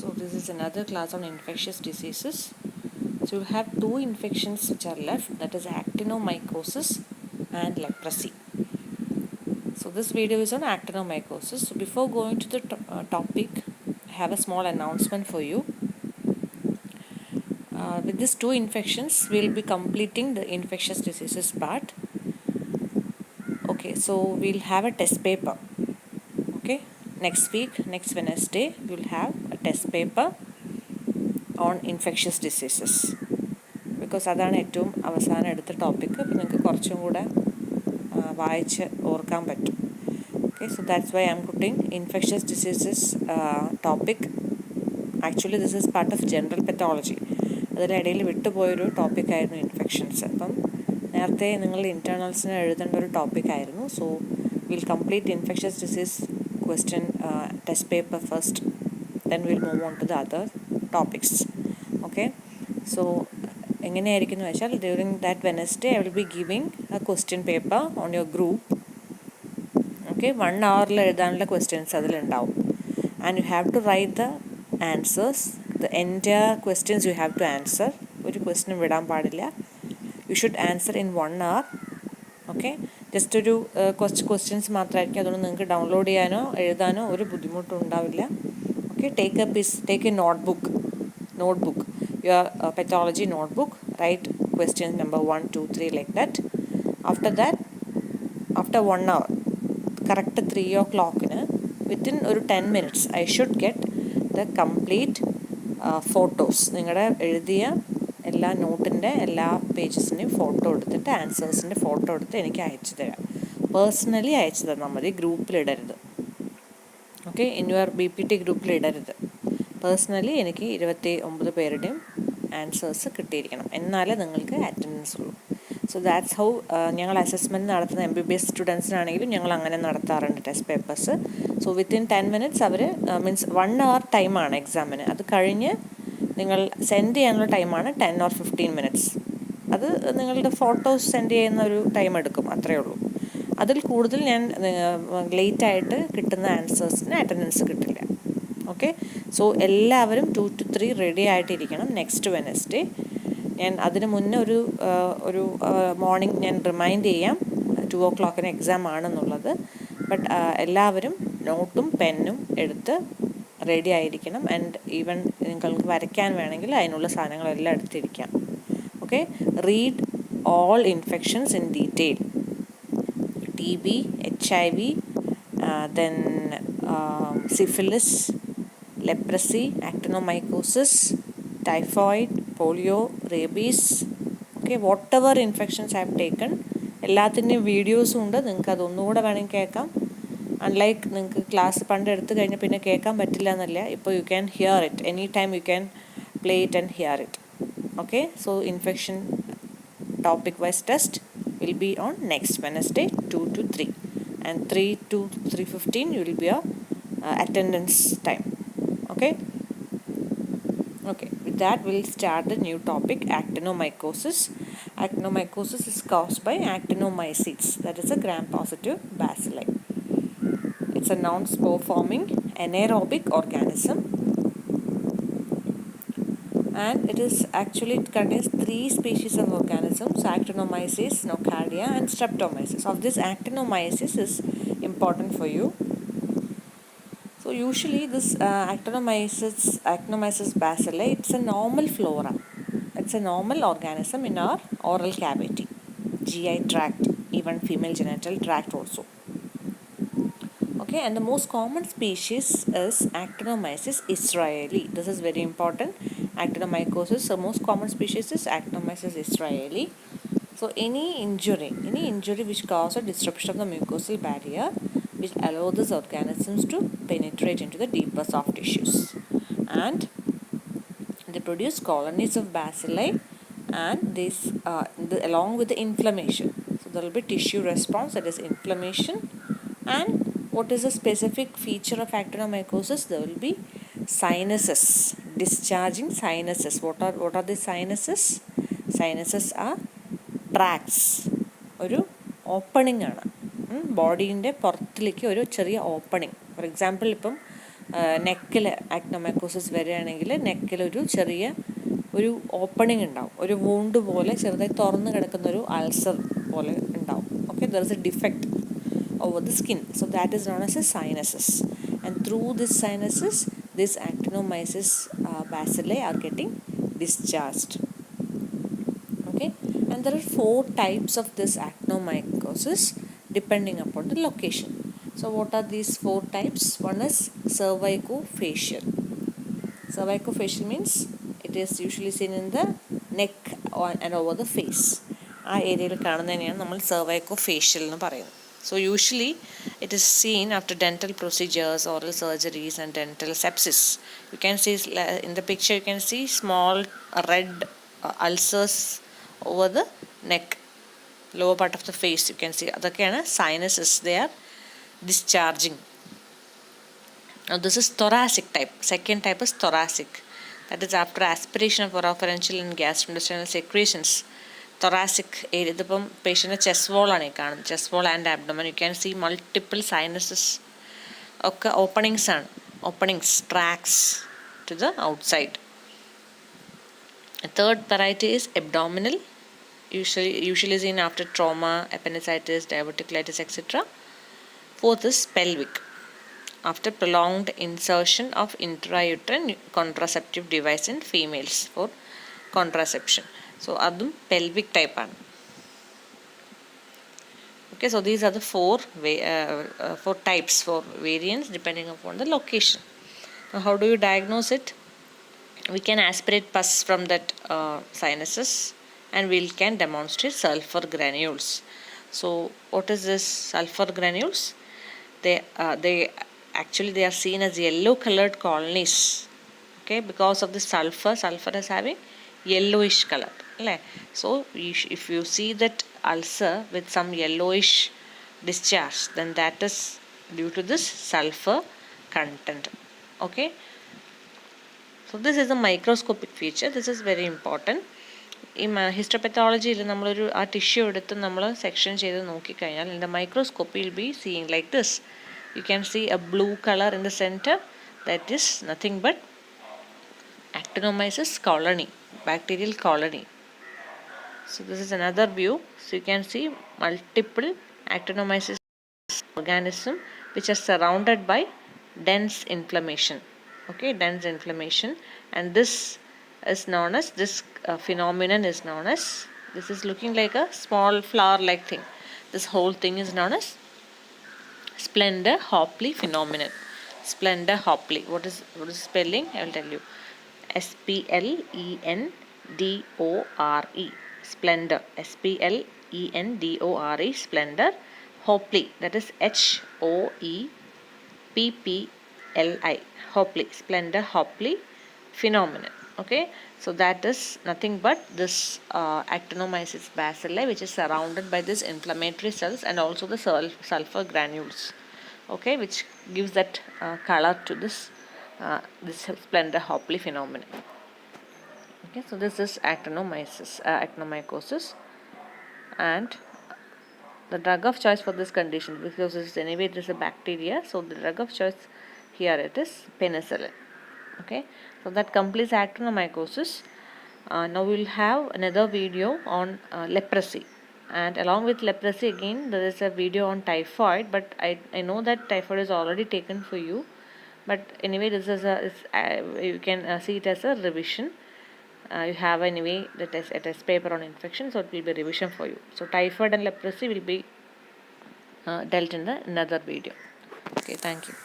So this is another class on infectious diseases. So you'll have two infections which are left, that is actinomycosis and leprosy. So this video is on actinomycosis. So before going to the topic, I have a small announcement for you. With these two infections, we'll be completing the infectious diseases part. Okay, so we'll have a test paper. Okay, next week, next Wednesday, we'll have a test paper on infectious diseases. Because അതാണ് ഏറ്റവും അവസാനം എടുത്ത topic. അപ്പോൾ നിങ്ങൾക്ക് കുറച്ചും കൂടെ വായിച്ച് ഓർക്കാൻ പറ്റും. Okay, so that's why I'm putting infectious diseases topic. Actually this is part of general pathology. അതിനിടയിൽ വിട്ടുപോയൊരു ടോപ്പിക്കായിരുന്നു ഇൻഫെക്ഷൻസ്. അപ്പം നേരത്തെ നിങ്ങൾ ഇൻറ്റേർണൽസിന് എഴുതേണ്ട ഒരു ടോപ്പിക്കായിരുന്നു. So will complete infectious disease question test paper first, then will move on to the other topics. Okay, so എങ്ങനെയായിരിക്കും എന്ന് വെച്ചാൽ during that Wednesday I will be giving a question paper on your group. Okay, 1 hour എഴുതാനുള്ള questions അതിലുണ്ടാവും. And you have to write the answers, the entire questions you have to answer. ഒരു ക്വസ്റ്റ്യനും വിടാൻ പാടില്ല. You should answer in 1 hour. Okay, just ഒരു കുറച്ച് questions മാത്രമായിരിക്കും. അതുകൊണ്ട് നിങ്ങൾക്ക് ഡൗൺലോഡ് ചെയ്യാനോ എഴുതാനോ ഒരു ബുദ്ധിമുട്ടും ഉണ്ടാവില്ല. Okay, take A notebook, your pathology notebook, write questions number 1, 2, 3 like that. After that, after 1 hour, correct 3 o'clock, within ഒരു 10 minutes I should get the complete photos. നിങ്ങളുടെ എഴുതിയ എല്ലാ നോട്ടിൻ്റെ എല്ലാ പേജസിൻ്റെയും ഫോട്ടോ എടുത്തിട്ട് ആൻസേഴ്സിൻ്റെ ഫോട്ടോ എടുത്ത് എനിക്ക് അയച്ചു തരാം. പേഴ്സണലി അയച്ചു തന്നാൽ മതി, ഗ്രൂപ്പിലിടരുത്. ഓക്കെ, ഇൻ യുവർ BPT ഗ്രൂപ്പിലിടരുത്. പേഴ്സണലി എനിക്ക് 29 പേരുടെയും ആൻസേഴ്സ് കിട്ടിയിരിക്കണം, എന്നാലേ നിങ്ങൾക്ക് അറ്റൻഡൻസ് ഉള്ളൂ. സോ ദാറ്റ്സ് ഹൗ ഞങ്ങൾ അസസ്മെൻറ്റ് നടത്തുന്ന MBBS സ്റ്റുഡൻസിനാണെങ്കിലും ഞങ്ങൾ അങ്ങനെ നടത്താറുണ്ട് test papers. So within 10 minutes അവർ മീൻസ് 1 hour ടൈമാണ് എക്സാമിന്. അത് കഴിഞ്ഞ് നിങ്ങൾ സെൻഡ് ചെയ്യാനുള്ള ടൈമാണ് 10 or 15 minutes. അത് നിങ്ങളുടെ ഫോട്ടോസ് സെൻഡ് ചെയ്യുന്ന ഒരു ടൈം എടുക്കും, അത്രയേ ഉള്ളൂ. അതിൽ കൂടുതൽ ഞാൻ ലേറ്റായിട്ട് കിട്ടുന്ന ആൻസേഴ്സിന് അറ്റൻഡൻസ് കിട്ടില്ല. ഓക്കെ, സോ എല്ലാവരും 2 to 3 റെഡി ആയിട്ടിരിക്കണം നെക്സ്റ്റ് വെനസ്ഡേ. ഞാൻ അതിന് മുന്നേ ഒരു മോർണിംഗ് ഞാൻ റിമൈൻഡ് ചെയ്യാം 2 o'clock എക്സാം ആണെന്നുള്ളത്. ബട്ട് എല്ലാവരും നോട്ടും പെന്നും എടുത്ത് റെഡി ആയിരിക്കണം. ആൻഡ് ഈവൻ നിങ്ങൾക്ക് വരയ്ക്കാൻ വേണമെങ്കിൽ അതിനുള്ള സാധനങ്ങളെല്ലാം എടുത്തിരിക്കാം. Okay, read all infections in detail. TB, HIV, then syphilis, leprosy, actinomycosis, typhoid, polio, rabies. Okay, whatever infections I have taken, എല്ലാത്തിൻ്റെയും വീഡിയോസും ഉണ്ട്. നിങ്ങൾക്ക് അതൊന്നുകൂടെ വേണമെങ്കിൽ കേൾക്കാം. അൺലൈക്ക് നിങ്ങൾക്ക് ക്ലാസ് പണ്ട് എടുത്ത് കഴിഞ്ഞാൽ പിന്നെ കേൾക്കാൻ പറ്റില്ല എന്നല്ല, ഇപ്പോൾ you can hear it any time, you can play it and here it. Okay, so infection topic wise test will be on next Wednesday 2 to 3, and 3 to 3:15 will be your attendance time. Okay, with that we'll start the new topic, actinomycosis. Actinomycosis is caused by actinomycetes, that is a gram-positive bacilli. It's a non-spore forming anaerobic organism, and it contains 3 species of organisms: Actinomyces, Nocardia, and Streptomyces. Of this, Actinomyces is important for you. So usually this Actinomyces bacilli, it's a normal flora. It's a normal organism in our oral cavity, GI tract, even female genital tract also. Okay, and the most common species is Actinomyces israeli. This is very important. Actinomycosis, the most common species is Actinomyces israeli. So any injury which causes a disruption of the mucosal barrier, which allow these organisms to penetrate into the deeper soft tissues, and they produce colonies of bacilli, and this along with the inflammation. So there will be tissue response, that is inflammation. And what is the specific feature of actinomycosis? There will be sinuses, discharging sinuses. What are the sinuses? Sinuses are tracts, ഒരു opening ആണ്. ബോഡീൻ്റെ പുറത്തിലേക്ക് ഒരു ചെറിയ opening. For example, ഇപ്പം നെക്കിൽ ആക്ടിനോമൈക്കോസിസ് വരികയാണെങ്കിൽ നെക്കിലൊരു ചെറിയ ഒരു opening ഉണ്ടാവും, ഒരു വൂണ്ട് പോലെ ചെറുതായി തുറന്ന് കിടക്കുന്നൊരു അൾസർ പോലെ ഉണ്ടാവും. Okay, there is A defect over the skin, so that is known as a sinuses, and through this sinuses this actinomyces bacilli are getting discharged. Okay, and there are 4 types of this actinomycosis depending upon the location. So what are these 4 types? One is cervicofacial. Cervicofacial means it is usually seen in the neck and over the face. ആ ഏരിയയിൽ കാണുന്നതിനെയാണ് നമ്മൾ cervicofacial എന്ന് പറയുന്നത്. So usually it is seen after dental procedures, oral surgeries and dental sepsis. You can see in the picture, you can see small red ulcers over the neck, lower part of the face. You can see അതൊക്കെയാണ് sinuses, they are discharging. Now this is thoracic type. Second type is thoracic. That is after aspiration of oropharyngeal and gastrointestinal secretions. Thoracic area, ഇതിപ്പം പേഷ്യൻ്റെ chest വോളാണ് ഈ കാണുന്നത്. Chest wall and abdomen. You can see multiple sinuses ഒക്കെ openings ആണ്, openings, tracts to the outside. Third variety is abdominal, usually seen after trauma, appendicitis, diverticulitis, etc. Fourth is pelvic, after prolonged insertion of intrauterine contraceptive device in females for contraception. So adum pelvic type ആണ്. Okay, so these are the four types, 4 variants depending upon the location. Now how do you diagnose it? We can aspirate pus from that sinuses and we can demonstrate sulfur granules. So what is this sulfur granules? They actually they are seen as yellow colored colonies. Okay, because of the sulfur is having yellowish color. So if you see that ulcer with some yellowish discharge, then that is due to this sulfur content. Okay, so this is a microscopic feature. This is very important. ഈ ഹിസ്റ്റോപെത്തോളജിയിൽ നമ്മളൊരു ആ tissue എടുത്ത് നമ്മൾ section ചെയ്ത് നോക്കിക്കഴിഞ്ഞാൽ in the microscope you'll be seeing like this. You can see a blue color in the center. That is nothing but actinomyces colony, bacterial colony. So this is another view. So you can see multiple actinomyces organism which are surrounded by dense inflammation. Okay, dense inflammation, and this is known as phenomenon is known as, this is looking like a small flower like thing. This whole thing is known as Splender-Hopley phenomenon. Splender-Hopley. What is spelling? I will tell you. Splendore. Splendor. Splendore. Splender. Hopley. That is Hoepppli. Hopley. Splender-Hopley phenomenon. Okay, so that is nothing but this actinomyces bacilli, which is surrounded by these inflammatory cells and also the sulfur granules. Okay, which gives that color to this Splender-Hopley phenomenon. Okay, so this is actinomycosis, and the drug of choice for this condition, because anyway it is a bacteria, so the drug of choice here it is penicillin. Okay, so that completes actinomycosis. Now we will have another video on leprosy, and along with leprosy again there is a video on typhoid, but I know that typhoid is already taken for you, but anyway this is you can see it as a revision. You have anyway a test paper on infection, so it will be revision for you. So typhoid and leprosy will be dealt in another video. Okay, thank you.